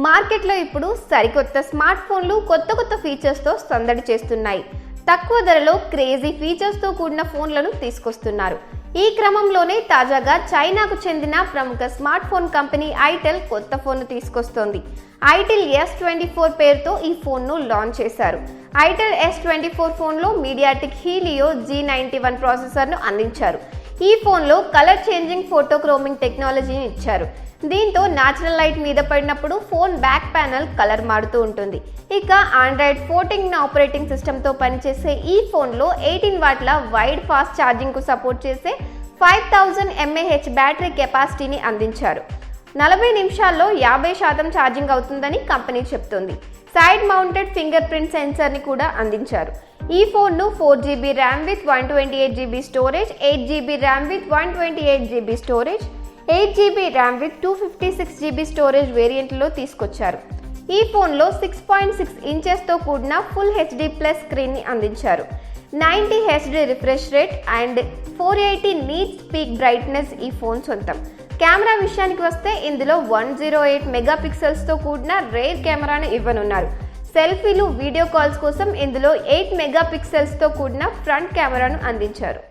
మార్కెట్లో ఇప్పుడు సరికొత్త స్మార్ట్ ఫోన్లు కొత్త ఫీచర్స్తో సందడి చేస్తున్నాయి. తక్కువ ధరలో క్రేజీ ఫీచర్స్తో కూడిన ఫోన్లను తీసుకొస్తున్నారు. ఈ క్రమంలోనే తాజాగా చైనాకు చెందిన ప్రముఖ స్మార్ట్ ఫోన్ కంపెనీ ఐటెల్ కొత్త ఫోన్ను తీసుకొస్తోంది. ఐటెల్ S24 పేరుతో ఈ ఫోన్ను లాంచ్ చేశారు. ఐటెల్ S24 ఫోన్లో మీడియాటెక్ హీలియో G91 ప్రాసెసర్ను అందించారు. ఈ ఫోన్లో కలర్ చేంజింగ్ ఫోటోక్రోమింగ్ టెక్నాలజీని ఇచ్చారు. దీంతో న్యాచురల్ లైట్ మీద పడినప్పుడు ఫోన్ బ్యాక్ ప్యానెల్ కలర్ మారుతూ ఉంటుంది. ఇక ఆండ్రాయిడ్ 14 ఆపరేటింగ్ సిస్టమ్తో పనిచేసే ఈ ఫోన్లో 18 వాట్ల వైడ్ ఫాస్ట్ ఛార్జింగ్కు సపోర్ట్ చేసే 5000 mAh బ్యాటరీ కెపాసిటీని అందించారు. 40 నిమిషాల్లో 50% ఛార్జింగ్ అవుతుందని కంపెనీ చెప్తోంది. సైడ్ మౌంటెడ్ ఫింగర్ ప్రింట్ సెన్సర్ని కూడా అందించారు. ఈ ఫోన్ను 4GB RAM with 128GB storage, 8GB RAM with 128GB storage, 8GB RAM with 256GB storage వేరియంట్లో తీసుకొచ్చారు. ఈ ఫోన్లో 6.6 ఇంచెస్తో కూడిన ఫుల్ HD+ స్క్రీన్ని అందించారు. 90 Hz refresh rate and 480 nits peak brightness ఈ ఫోన్ సొంతం. కెమెరా విషయానికి వస్తే ఇందులో 108 మెగాపిక్సెల్స్తో కూడిన రేర్ కెమెరాను ఇవ్వనున్నారు. సెల్ఫీలు, వీడియో కాల్స్ కోసం ఇందులో 8 మెగాపిక్సెల్స్తో కూడిన ఫ్రంట్ కెమెరాను అందించారు.